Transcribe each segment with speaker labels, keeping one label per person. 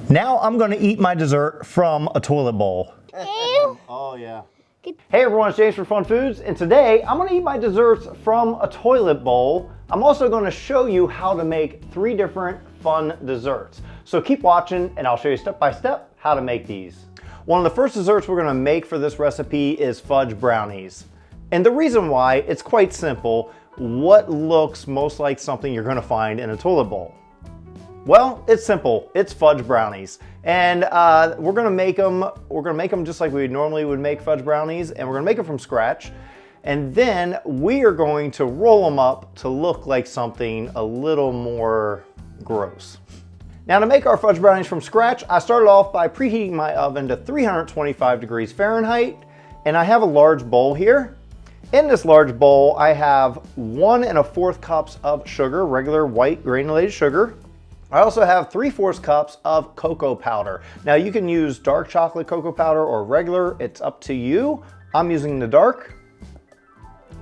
Speaker 1: Now I'm gonna eat my dessert from a toilet bowl.
Speaker 2: Oh yeah.
Speaker 1: Hey everyone, it's James from FunFoods, and today I'm gonna eat my desserts from a toilet bowl. I'm also gonna show you how to make 3 different fun desserts. So keep watching and I'll show you step by step how to make these. One of the first desserts we're gonna make for this recipe is fudge brownies. And the reason why, it's quite simple. What looks most like something you're gonna find in a toilet bowl? Well, it's simple. It's fudge brownies. And we're gonna make them just like we normally would make fudge brownies, and we're gonna make them from scratch. And then we are going to roll them up to look like something a little more gross. Now to make our fudge brownies from scratch, I started off by preheating my oven to 325 degrees Fahrenheit, and I have a large bowl here. In this large bowl, I have 1 1/4 cups of sugar, regular white granulated sugar. I also have 3/4 cups of cocoa powder. Now you can use dark chocolate cocoa powder or regular, it's up to you. I'm using the dark.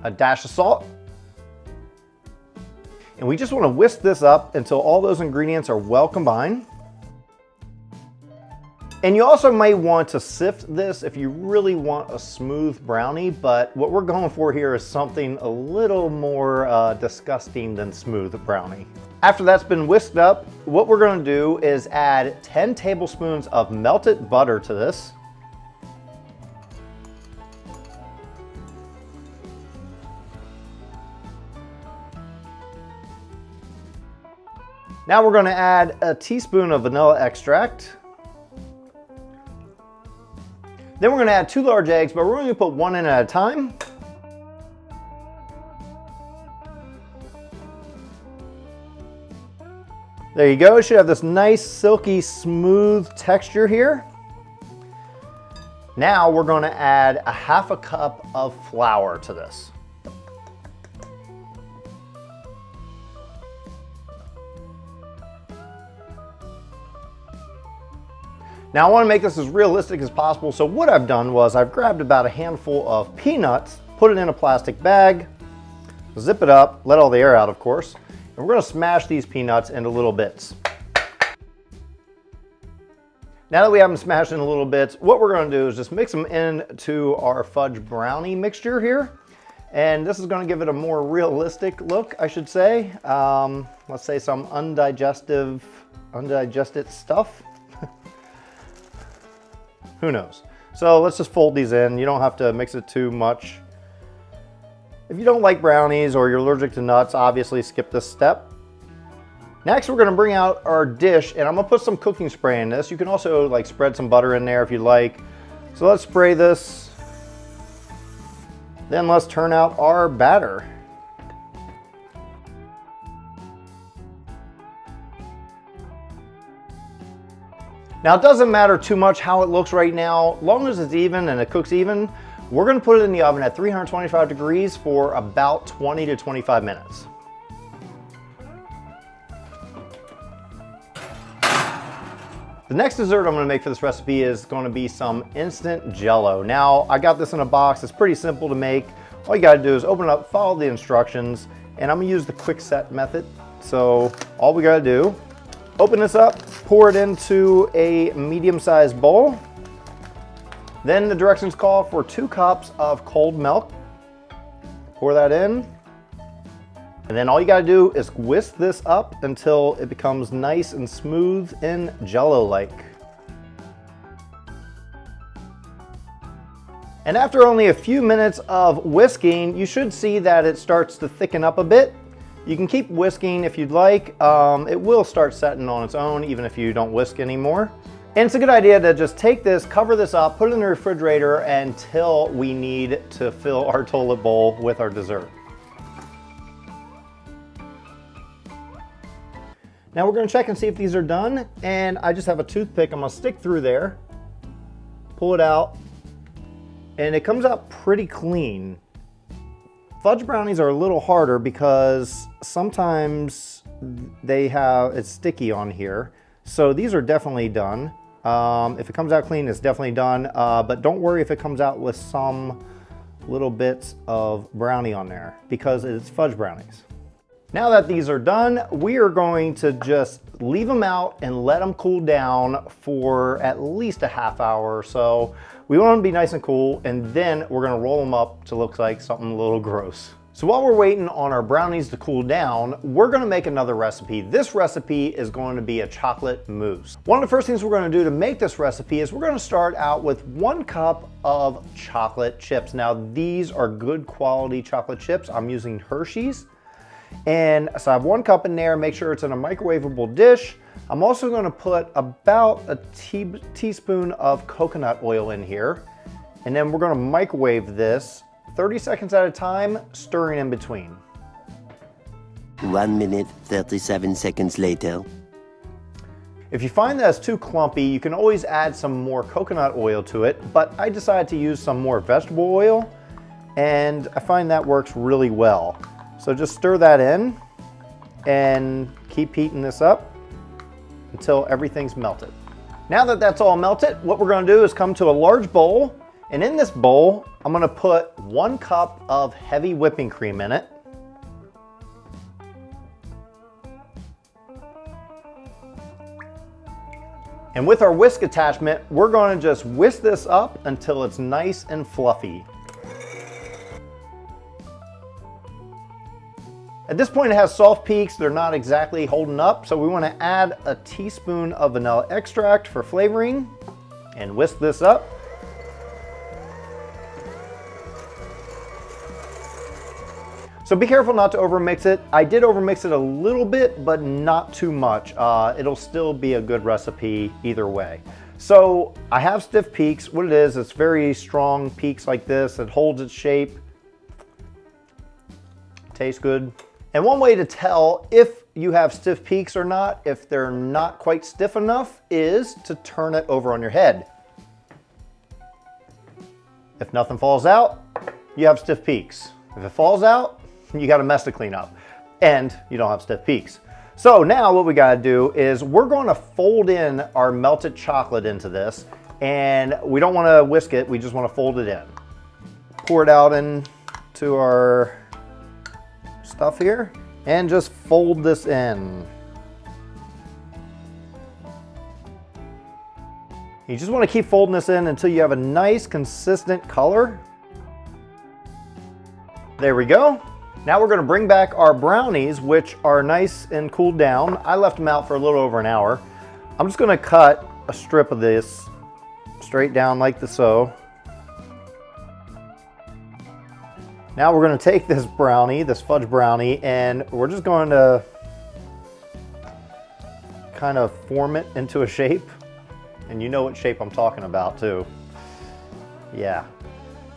Speaker 1: A dash of salt. And we just want to whisk this up until all those ingredients are well combined. And you also may want to sift this if you really want a smooth brownie, but what we're going for here is something a little more disgusting than smooth brownie. After that's been whisked up, what we're going to do is add 10 tablespoons of melted butter to this. Now we're going to add a teaspoon of vanilla extract. Then we're going to add 2 large eggs, but we're going to put 1 in at a time. There you go. It should have this nice, silky, smooth texture here. Now we're going to add a 1/2 cup of flour to this. Now I want to make this as realistic as possible, so what I've done was I've grabbed about a handful of peanuts, put it in a plastic bag, zip it up, let all the air out of course, and we're going to smash these peanuts into little bits. Now that we have them smashed into little bits, what we're going to do is just mix them into our fudge brownie mixture here. And this is going to give it a more realistic look, I should say. Let's say some undigested stuff. Who knows? So let's just fold these in. You don't have to mix it too much. If you don't like brownies or you're allergic to nuts, obviously skip this step. Next, we're gonna bring out our dish and I'm gonna put some cooking spray in this. You can also like spread some butter in there if you like. So let's spray this. Then let's turn out our batter. Now it doesn't matter too much how it looks right now, long as it's even and it cooks even. We're gonna put it in the oven at 325 degrees for about 20 to 25 minutes. The next dessert I'm gonna make for this recipe is gonna be some instant jello. Now, I got this in a box, it's pretty simple to make. All you gotta do is open it up, follow the instructions, and I'm gonna use the quick set method. So all we gotta do, open this up, pour it into a medium-sized bowl. Then the directions call for 2 cups of cold milk. Pour that in. And then all you gotta do is whisk this up until it becomes nice and smooth and jello-like. And after only a few minutes of whisking, you should see that it starts to thicken up a bit. You can keep whisking if you'd like. It will start setting on its own even if you don't whisk anymore. And it's a good idea to just take this, cover this up, put it in the refrigerator until we need to fill our toilet bowl with our dessert. Now we're gonna check and see if these are done. And I just have a toothpick, I'm gonna stick through there, pull it out, and it comes out pretty clean. Fudge brownies are a little harder because sometimes it's sticky on here. So these are definitely done. If it comes out clean, it's definitely done. But don't worry if it comes out with some little bits of brownie on there because it's fudge brownies. Now that these are done, we are going to just leave them out and let them cool down for at least a half hour or so. We want them to be nice and cool, and then we're gonna roll them up to look like something a little gross. So while we're waiting on our brownies to cool down, we're gonna make another recipe. This recipe is going to be a chocolate mousse. One of the first things we're gonna do to make this recipe is we're gonna start out with 1 cup of chocolate chips. Now these are good quality chocolate chips. I'm using Hershey's. And so I have 1 cup in there, make sure it's in a microwavable dish. I'm also gonna put about a teaspoon of coconut oil in here. And then we're gonna microwave this 30 seconds at a time, stirring in between.
Speaker 3: 1 minute, 37 seconds later.
Speaker 1: If you find that it's too clumpy, you can always add some more coconut oil to it, but I decided to use some more vegetable oil, and I find that works really well. So just stir that in and keep heating this up until everything's melted. Now that that's all melted, what we're gonna do is come to a large bowl, and in this bowl, I'm gonna put 1 cup of heavy whipping cream in it. And with our whisk attachment, we're gonna just whisk this up until it's nice and fluffy. At this point, it has soft peaks. They're not exactly holding up, so we wanna add a teaspoon of vanilla extract for flavoring and whisk this up. So be careful not to overmix it. I did overmix it a little bit, but not too much. It'll still be a good recipe either way. So I have stiff peaks. What it is, it's very strong peaks like this. It holds its shape. Tastes good. And one way to tell if you have stiff peaks or not, if they're not quite stiff enough, is to turn it over on your head. If nothing falls out, you have stiff peaks. If it falls out, you got a mess to clean up and you don't have stiff peaks. So now what we gotta do is we're gonna fold in our melted chocolate into this, and we don't wanna whisk it, we just wanna fold it in. Pour it out into our stuff here and just fold this in. You just wanna keep folding this in until you have a nice consistent color. There we go. Now we're gonna bring back our brownies, which are nice and cooled down. I left them out for a little over an hour. I'm just gonna cut a strip of this straight down like so. Now we're gonna take this brownie, this fudge brownie, and we're just going to kind of form it into a shape. And you know what shape I'm talking about too. Yeah,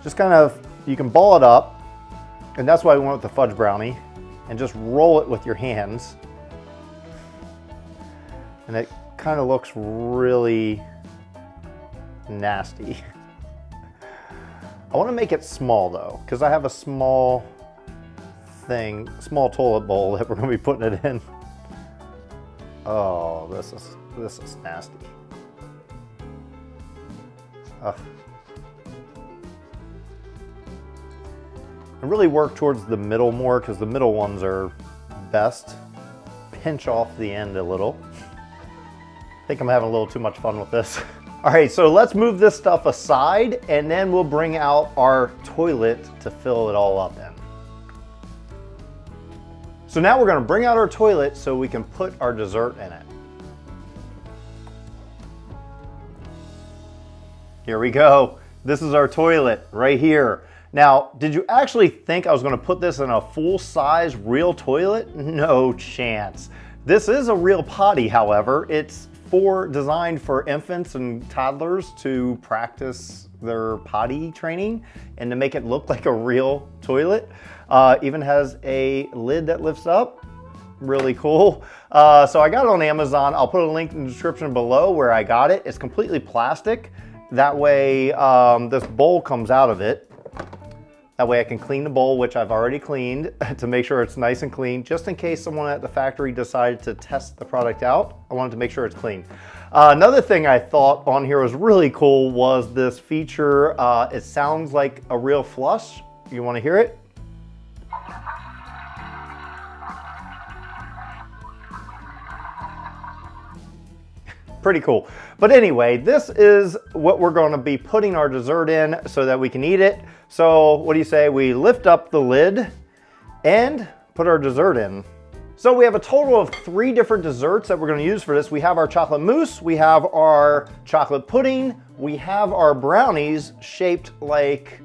Speaker 1: just kind of, you can ball it up. And that's why we went with the fudge brownie, and just roll it with your hands. And it kind of looks really nasty. I want to make it small though, because I have a small toilet bowl that we're going to be putting it in. Oh, this is nasty. Ugh. And really work towards the middle more, because the middle ones are best. Pinch off the end a little. I think I'm having a little too much fun with this. All right, so let's move this stuff aside, and then we'll bring out our toilet to fill it all up in. So now we're gonna bring out our toilet so we can put our dessert in it. Here we go. This is our toilet right here. Now, did you actually think I was gonna put this in a full-size real toilet? No chance. This is a real potty, however. It's designed for infants and toddlers to practice their potty training and to make it look like a real toilet. Even has a lid that lifts up. Really cool. So I got it on Amazon. I'll put a link in the description below where I got it. It's completely plastic. That way this bowl comes out of it. That way I can clean the bowl, which I've already cleaned, to make sure it's nice and clean, just in case someone at the factory decided to test the product out. I wanted to make sure it's clean. Another thing I thought on here was really cool was this feature. It sounds like a real flush. You want to hear it? pretty cool. But anyway, this is what we're going to be putting our dessert in so that we can eat it. So what do you say we lift up the lid and put our dessert in? So we have a total of 3 different desserts that we're going to use for this. We have our chocolate mousse, we have our chocolate pudding, we have our brownies shaped like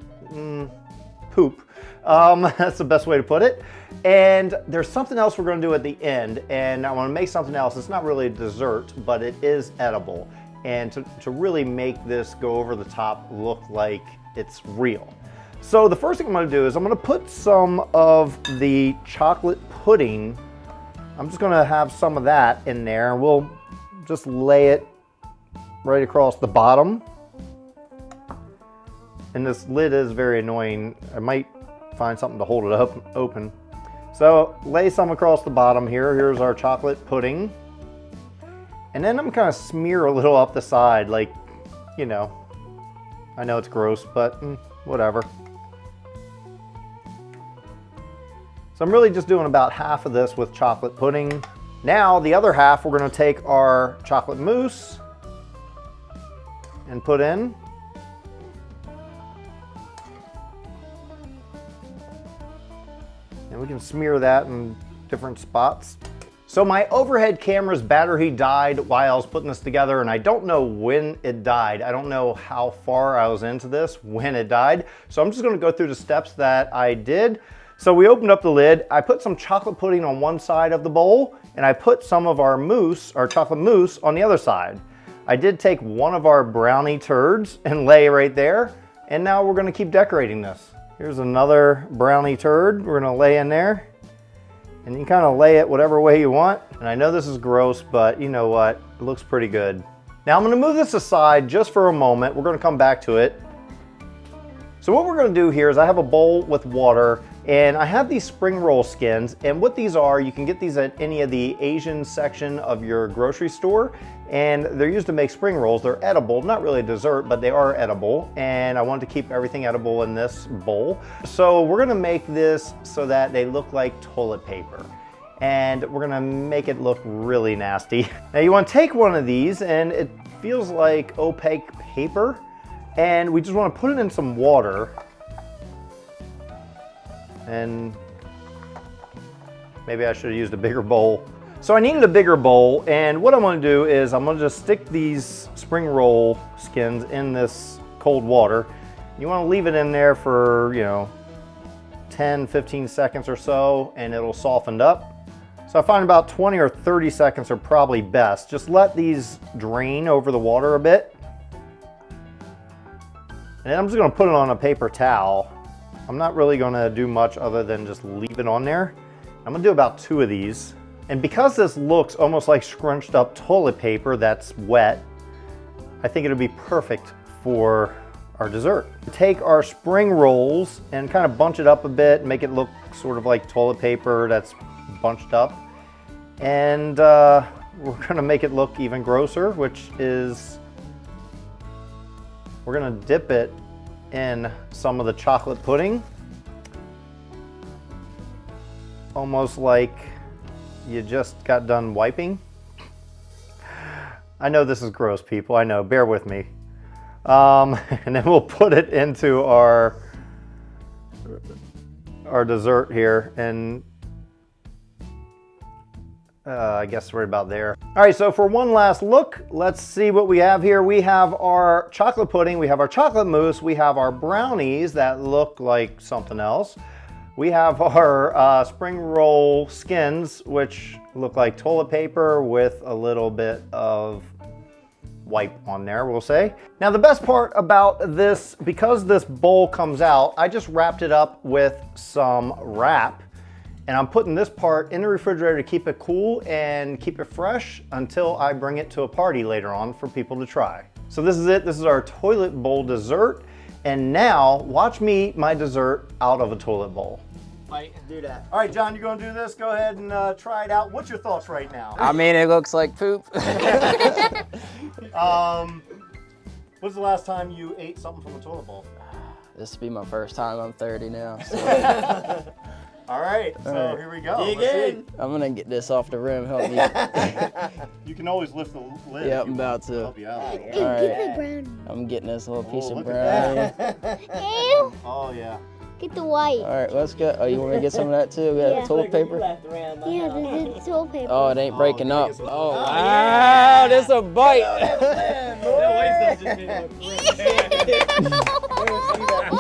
Speaker 1: poop. That's the best way to put it. And there's something else we're going to do at the end, and I want to make something else. It's not really a dessert, but it is edible. And to really make this go over the top, look like it's real. So the first thing I'm going to do is I'm going to put some of the chocolate pudding. I'm just going to have some of that in there, and we'll just lay it right across the bottom. And this lid is very annoying. I might find something to hold it up open. So lay some across the bottom here. Here's our chocolate pudding. And then I'm kind of smear a little up the side, like, you know, I know it's gross, but whatever. So I'm really just doing about half of this with chocolate pudding. Now the other half, we're going to take our chocolate mousse and put in. And we can smear that in different spots. So my overhead camera's battery died while I was putting this together, and I don't know when it died. I don't know how far I was into this when it died. So I'm just gonna go through the steps that I did. So we opened up the lid. I put some chocolate pudding on one side of the bowl, and I put some of our mousse, our chocolate mousse, on the other side. I did take one of our brownie turds and lay right there, and now we're gonna keep decorating this. Here's another brownie turd we're gonna lay in there. And you can kind of lay it whatever way you want. And I know this is gross, but you know what? It looks pretty good. Now I'm gonna move this aside just for a moment. We're gonna come back to it. So what we're gonna do here is I have a bowl with water, and I have these spring roll skins, and what these are, you can get these at any of the Asian section of your grocery store, and they're used to make spring rolls. They're edible, not really a dessert, but they are edible, and I wanted to keep everything edible in this bowl. So we're gonna make this so that they look like toilet paper, and we're gonna make it look really nasty. Now you wanna take one of these, and it feels like opaque paper, and we just wanna put it in some water. And maybe I should have used a bigger bowl. So I needed a bigger bowl, and what I'm gonna do is I'm gonna just stick these spring roll skins in this cold water. You wanna leave it in there for, you know, 10, 15 seconds or so, and it'll soften up. So I find about 20 or 30 seconds are probably best. Just let these drain over the water a bit. And then I'm just gonna put it on a paper towel. I'm not really gonna do much other than just leave it on there. I'm gonna do about 2 of these. And because this looks almost like scrunched up toilet paper that's wet, I think it'll be perfect for our dessert. Take our spring rolls and kind of bunch it up a bit, make it look sort of like toilet paper that's bunched up. And we're gonna make it look even grosser, which is, we're gonna dip it in some of the chocolate pudding. Almost like you just got done wiping. I know this is gross, people, I know, bear with me. And then we'll put it into our dessert here, and I guess right about there. All right, so for one last look, let's see what we have here. We have our chocolate pudding, we have our chocolate mousse, we have our brownies that look like something else. We have our spring roll skins, which look like toilet paper with a little bit of wipe on there, we'll say. Now the best part about this, because this bowl comes out, I just wrapped it up with some wrap, and I'm putting this part in the refrigerator to keep it cool and keep it fresh until I bring it to a party later on for people to try. So this is it. This is our toilet bowl dessert. And now watch me eat my dessert out of a toilet bowl.
Speaker 2: Might do that.
Speaker 1: All right, John, you're gonna do this. Go ahead and try it out. What's your thoughts right now?
Speaker 4: I mean, it looks like poop.
Speaker 1: When's the last time you ate something from a toilet bowl?
Speaker 4: This will be my first time. I'm 30 now. So.
Speaker 1: All right, so
Speaker 4: right.
Speaker 1: here we go.
Speaker 2: Dig
Speaker 1: Let's
Speaker 2: in.
Speaker 4: I'm gonna get this off the rim. Help me.
Speaker 1: see. You can always lift the lid.
Speaker 4: Yeah,
Speaker 1: if you
Speaker 4: I'm about
Speaker 1: want.
Speaker 4: to.
Speaker 1: Help you out.
Speaker 4: All
Speaker 5: Give
Speaker 4: right.
Speaker 5: the brownie.
Speaker 4: I'm getting this little piece of
Speaker 1: look
Speaker 4: brownie.
Speaker 1: at that.
Speaker 5: Ew.
Speaker 1: Oh yeah.
Speaker 5: Get the white.
Speaker 4: All right, let's go. Oh, you want me to get some of that too? We got
Speaker 5: Yeah.
Speaker 4: toilet paper.
Speaker 5: Yeah, there's toilet paper.
Speaker 4: Oh, it ain't breaking
Speaker 1: did I
Speaker 4: up.
Speaker 1: get some-
Speaker 4: Oh,
Speaker 1: Oh,
Speaker 4: wow, this a bite.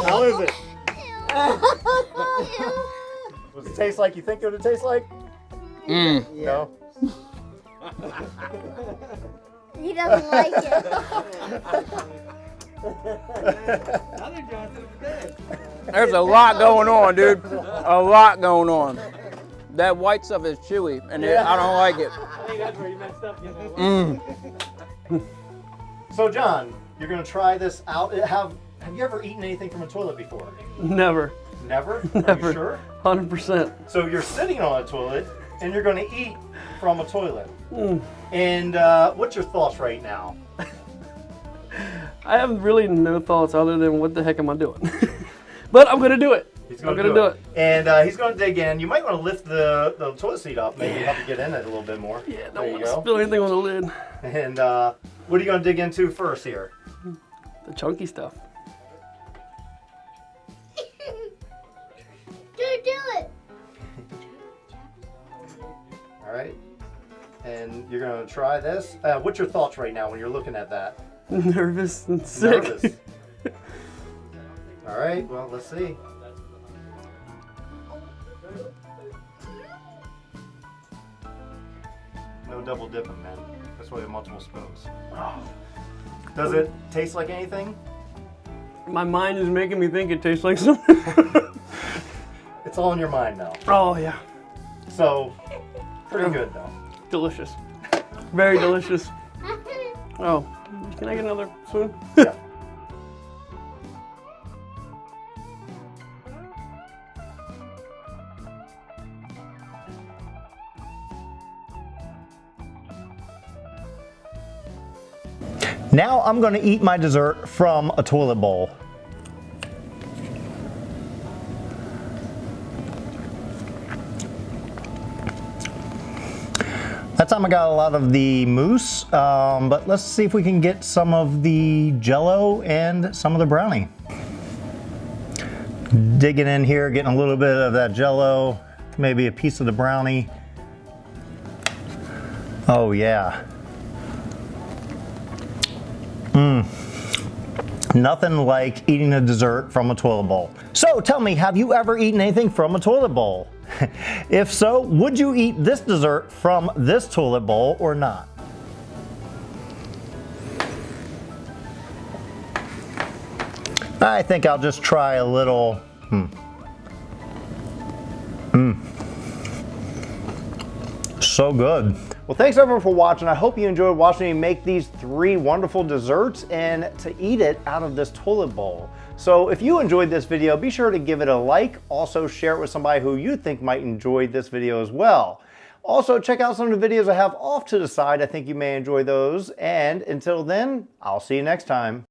Speaker 1: How is it? Does it taste like you think it would taste like?
Speaker 4: Mm.
Speaker 1: No.
Speaker 5: He doesn't like it.
Speaker 4: There's a lot going on, dude. A lot going on. That white stuff is chewy, and I don't like it.
Speaker 2: I think that's where you messed up.
Speaker 1: So John, you're gonna try this out. Have you ever eaten anything from a toilet before?
Speaker 6: Never.
Speaker 1: Never? Are
Speaker 6: Never.
Speaker 1: you sure?
Speaker 6: 100%.
Speaker 1: So you're sitting on a toilet and you're gonna eat from a toilet. And what's your thoughts right now?
Speaker 6: I have really no thoughts other than what the heck am I doing? But I'm gonna do it.
Speaker 1: He's
Speaker 6: I'm gonna do it.
Speaker 1: And he's gonna dig in. You might want to lift the toilet seat up, maybe help you get in it a little bit more.
Speaker 6: Yeah,
Speaker 1: There
Speaker 6: don't
Speaker 1: you
Speaker 6: want to
Speaker 1: go.
Speaker 6: spill anything on the lid.
Speaker 1: And what are you gonna dig into first here?
Speaker 6: The chunky stuff.
Speaker 5: Do it.
Speaker 1: All right. And you're gonna try this. What's your thoughts right now when you're looking at that?
Speaker 6: Nervous and sick.
Speaker 1: Nervous. All right. Well, let's see. No double dipping, man. That's why you have multiple spoons. Does it taste like anything?
Speaker 6: My mind is making me think it tastes like something.
Speaker 1: It's all in your mind now.
Speaker 6: Oh yeah,
Speaker 1: So, pretty good though.
Speaker 6: delicious. Very delicious. Oh, can I get another spoon?
Speaker 1: Yeah. Now I'm going to eat my dessert from a toilet bowl. That time I got a lot of the mousse, but let's see if we can get some of the jello and some of the brownie. Digging in here, getting a little bit of that jello, maybe a piece of the brownie. Oh yeah. Nothing like eating a dessert from a toilet bowl. So tell me, have you ever eaten anything from a toilet bowl? If so, would you eat this dessert from this toilet bowl or not? I think I'll just try a little. So good. Well, thanks everyone for watching. I hope you enjoyed watching me make these 3 wonderful desserts and to eat it out of this toilet bowl. So if you enjoyed this video, be sure to give it a like. Also share it with somebody who you think might enjoy this video as well. Also check out some of the videos I have off to the side. I think you may enjoy those. And until then, I'll see you next time.